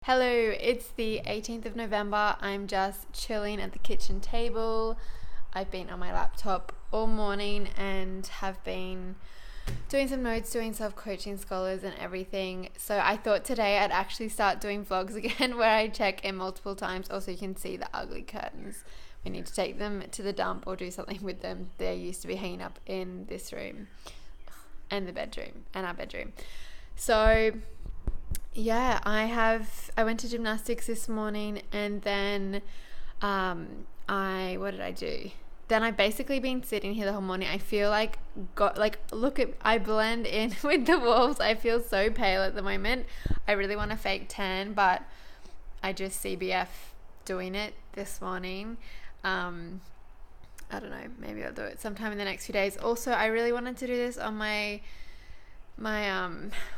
Hello, it's the 18th of November. I'm just chilling at the kitchen table. I've been on my laptop all morning and have been doing some notes, doing self-coaching scholars and everything. So I thought today I'd actually start doing vlogs again where I check in multiple times. Also, you can see the ugly curtains. We need to take them to the dump or do something with them. They used to be hanging up in this room and the bedroom and our bedroom. So yeah, I went to gymnastics this morning and then what did I do? Then I've basically been sitting here the whole morning. I feel like I blend in with the walls. I feel so pale at the moment. I really want a fake tan, but I just CBF doing it this morning. I don't know, maybe I'll do it sometime in the next few days. Also, I really wanted to do this on my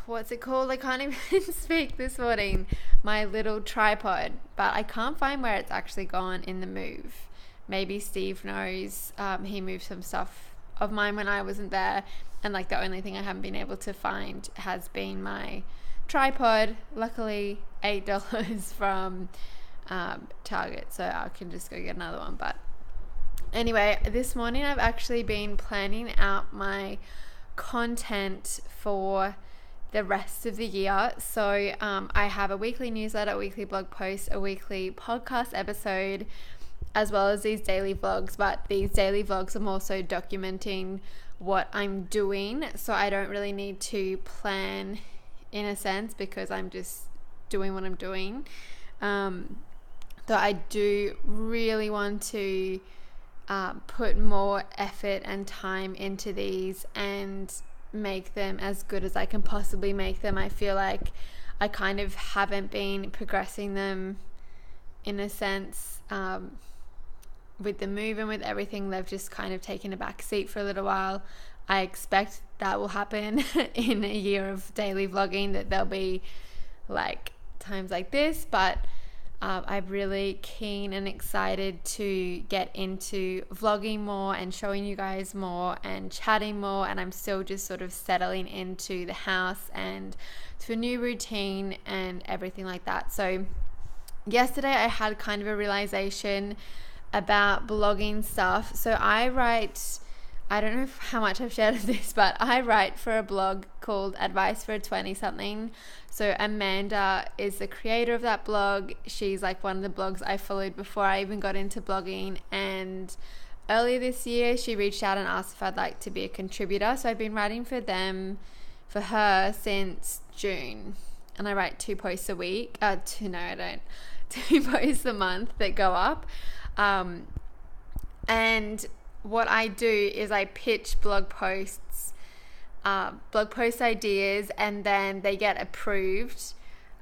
what's it called? I can't even speak this morning. My little tripod, but I can't find where it's actually gone in the move. Maybe Steve knows. He moved some stuff of mine when I wasn't there, and like the only thing I haven't been able to find has been my tripod. Luckily, $8 from Target, so I can just go get another one. But anyway, this morning I've actually been planning out my content for the rest of the year. So I have a weekly newsletter, a weekly blog post, a weekly podcast episode, as well as these daily vlogs. But these daily vlogs I'm also documenting what I'm doing, so I don't really need to plan in a sense because I'm just doing what I'm doing. So I do really want to put more effort and time into these and make them as good as I can possibly make them. I feel like I kind of haven't been progressing them in a sense. With the move and with everything, they've just kind of taken a back seat for a little while. I expect that will happen in a year of daily vlogging, that there'll be like times like this, but I'm really keen and excited to get into vlogging more and showing you guys more and chatting more, and I'm still just sort of settling into the house and to a new routine and everything like that. So yesterday I had kind of a realization about blogging stuff. So I don't know how much I've shared of this, but I write for a blog called Advice for a 20-something. So Amanda is the creator of that blog. She's like one of the blogs I followed before I even got into blogging. And earlier this year, she reached out and asked if I'd like to be a contributor. So I've been writing for her since June. And I write 2 posts a week. I don't. 2 posts a month that go up. And what I do is I pitch blog post ideas, and then they get approved.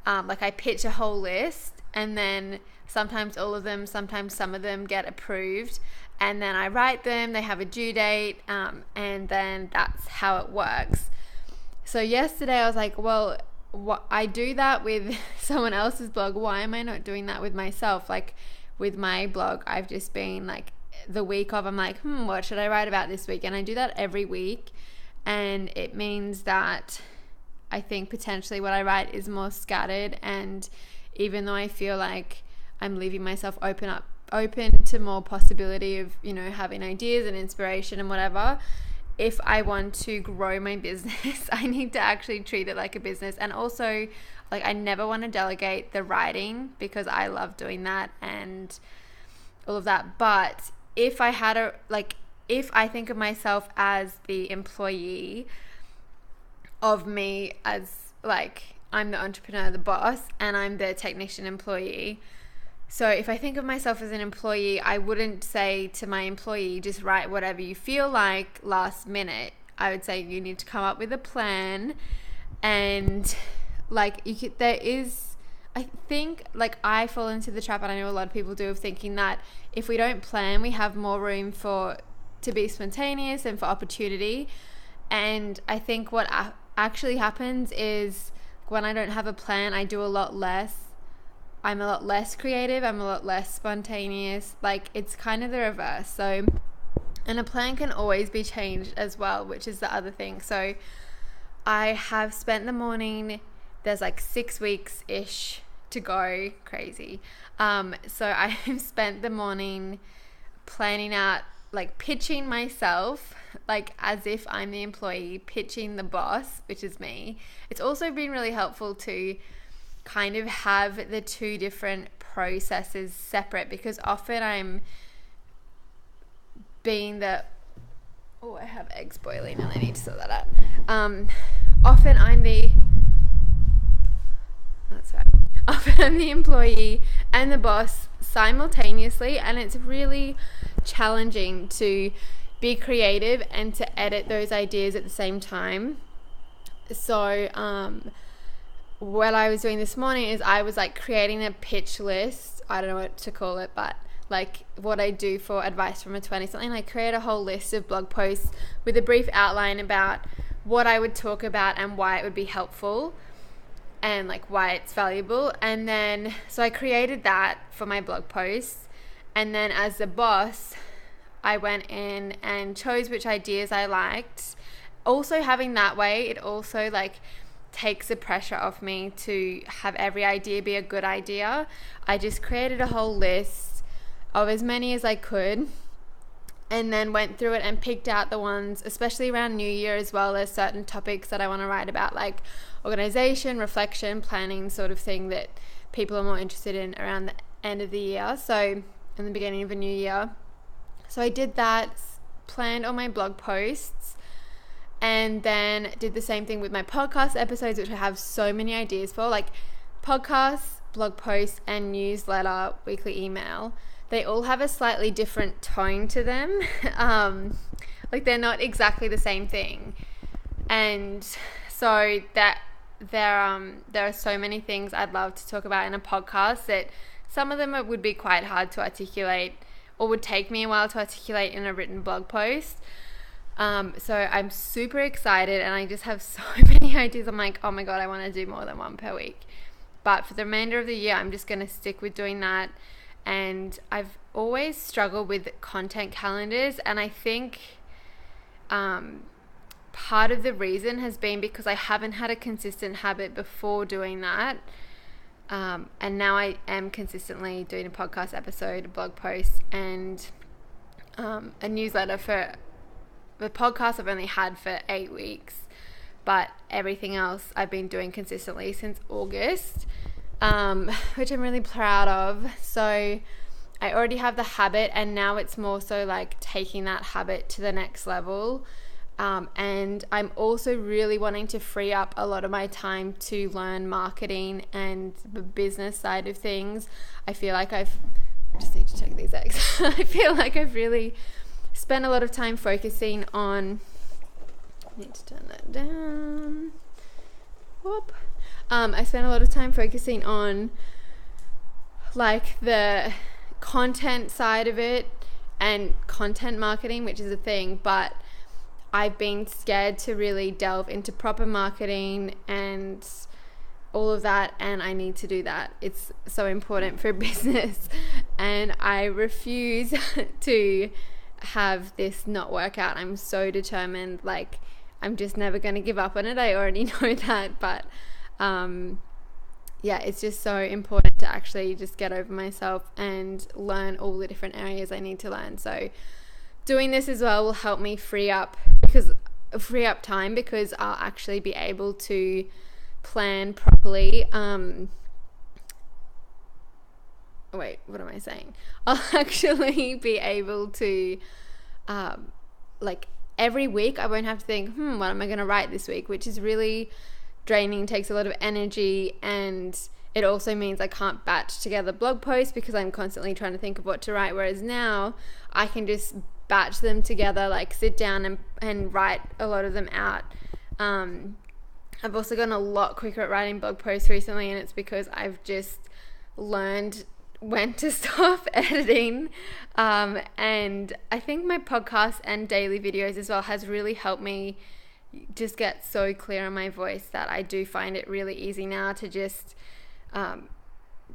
Like I pitch a whole list, and then sometimes all of them, sometimes some of them get approved, and then I write them. They have a due date, and then that's how it works. So yesterday I was like, well, I do that with someone else's blog. Why am I not doing that with myself? Like with my blog, I've just been like, the week of, I'm like, what should I write about this week? And I do that every week, and it means that I think potentially what I write is more scattered. And even though I feel like I'm leaving myself open to more possibility of, having ideas and inspiration and whatever, if I want to grow my business, I need to actually treat it like a business. And also, like, I never want to delegate the writing because I love doing that and all of that. But if I think of myself as the employee of me, as like I'm the entrepreneur, the boss, and I'm the technician employee. So if I think of myself as an employee, I wouldn't say to my employee, just write whatever you feel like last minute. I would say you need to come up with a plan, and like I think, like, I fall into the trap, and I know a lot of people do, of thinking that if we don't plan, we have more room to be spontaneous and for opportunity. And I think what actually happens is when I don't have a plan, I do a lot less. I'm a lot less creative. I'm a lot less spontaneous. Like, it's kind of the reverse. So, and a plan can always be changed as well, which is the other thing. So I have spent the morning, there's like 6 weeks-ish to go crazy. So I've spent the morning planning out, like pitching myself, like as if I'm the employee, pitching the boss, which is me. It's also been really helpful to kind of have the two different processes separate, because often I'm being the, oh, I have eggs boiling and I need to sort that out. Often I'm the, that's right. Often I'm the employee and the boss simultaneously, and it's really challenging to be creative and to edit those ideas at the same time. So what I was doing this morning is I was like creating a pitch list. I don't know what to call it, but like what I do for advice from a 20 something. I create a whole list of blog posts with a brief outline about what I would talk about and why it would be helpful and like why it's valuable. And then so I created that for my blog posts, and then as the boss I went in and chose which ideas I liked. Also having that way, it also like takes the pressure off me to have every idea be a good idea. I just created a whole list of as many as I could, and then went through it and picked out the ones, especially around New Year as well. There's certain topics that I want to write about, like organization, reflection, planning sort of thing that people are more interested in around the end of the year, so in the beginning of a new year. So I did that, planned all my blog posts, and then did the same thing with my podcast episodes, which I have so many ideas for, like podcasts, blog posts, and newsletter, weekly email. They all have a slightly different tone to them. Like they're not exactly the same thing. And so that there are so many things I'd love to talk about in a podcast that some of them would be quite hard to articulate, or would take me a while to articulate in a written blog post. So I'm super excited, and I just have so many ideas. I'm like, oh my God, I want to do more than one per week. But for the remainder of the year, I'm just going to stick with doing that. And I've always struggled with content calendars, and I think part of the reason has been because I haven't had a consistent habit before doing that. And now I am consistently doing a podcast episode, a blog post, and a newsletter. For the podcast I've only had for 8 weeks, but everything else I've been doing consistently since August, which I'm really proud of. So I already have the habit, and now it's more so like taking that habit to the next level. And I'm also really wanting to free up a lot of my time to learn marketing and the business side of things. I feel like I just need to check these eggs. I feel like I've really spent a lot of time focusing on, I need to turn that down. Whoop. I spent a lot of time focusing on like the content side of it and content marketing, which is a thing, but I've been scared to really delve into proper marketing and all of that, and I need to do that. It's so important for business, and I refuse to have this not work out. I'm so determined, like I'm just never going to give up on it. I already know that, but yeah, it's just so important to actually just get over myself and learn all the different areas I need to learn. So doing this as well will help me free up time, because I'll actually be able to plan properly. Wait, what am I saying? I'll actually be able to like every week I won't have to think, what am I going to write this week, which is really draining, takes a lot of energy, and it also means I can't batch together blog posts because I'm constantly trying to think of what to write, whereas now I can just batch them together, like sit down and write a lot of them out. I've also gotten a lot quicker at writing blog posts recently, and it's because I've just learned when to stop editing, and I think my podcast and daily videos as well has really helped me just get so clear on my voice that I do find it really easy now to just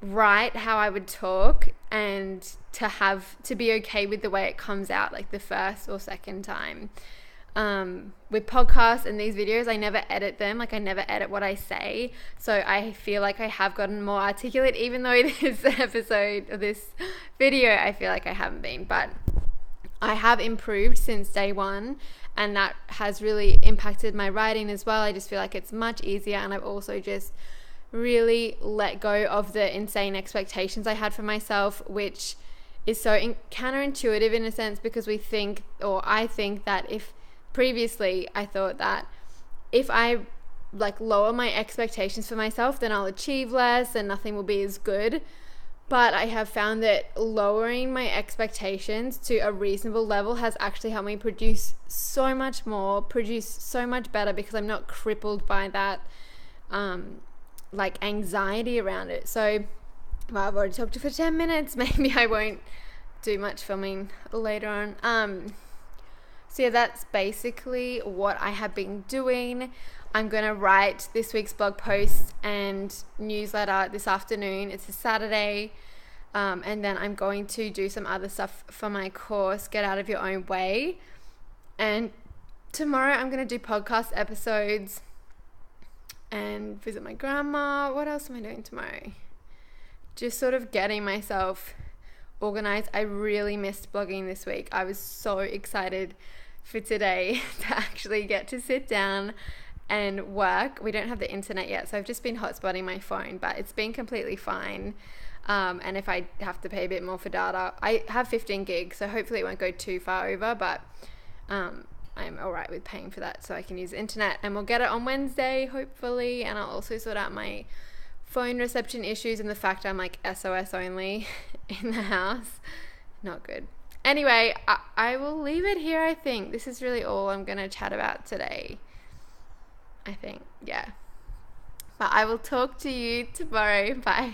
write how I would talk, and to be okay with the way it comes out, like the first or second time. with podcasts and these videos, I never edit them. Like, I never edit what I say. So I feel like I have gotten more articulate, even though this episode or this video, I feel like I haven't been. But I have improved since day one, and that has really impacted my writing as well. I just feel like it's much easier, and I've also just really let go of the insane expectations I had for myself, which is so counterintuitive in a sense, because we think, or I think, that if previously I thought that if I like lower my expectations for myself, then I'll achieve less and nothing will be as good. But I have found that lowering my expectations to a reasonable level has actually helped me produce so much more, produce so much better, because I'm not crippled by that like anxiety around it. So, well, I've already talked for 10 minutes. Maybe I won't do much filming later on. So yeah, that's basically what I have been doing. I'm going to write this week's blog post and newsletter this afternoon. It's a Saturday. And then I'm going to do some other stuff for my course, Get Out of Your Own Way. And tomorrow I'm going to do podcast episodes and visit my grandma. What else am I doing tomorrow? Just sort of getting myself organized. I really missed blogging this week. I was so excited for today to actually get to sit down and work. We don't have the internet yet, so I've just been hotspotting my phone, but it's been completely fine. And if I have to pay a bit more for data, I have 15 gigs, so hopefully it won't go too far over, but I'm alright with paying for that so I can use the internet, and we'll get it on Wednesday, hopefully. And I'll also sort out my phone reception issues and the fact I'm like SOS only in the house. Not good. Anyway, I will leave it here, I think. This is really all I'm going to chat about today. I think, yeah. But I will talk to you tomorrow. Bye.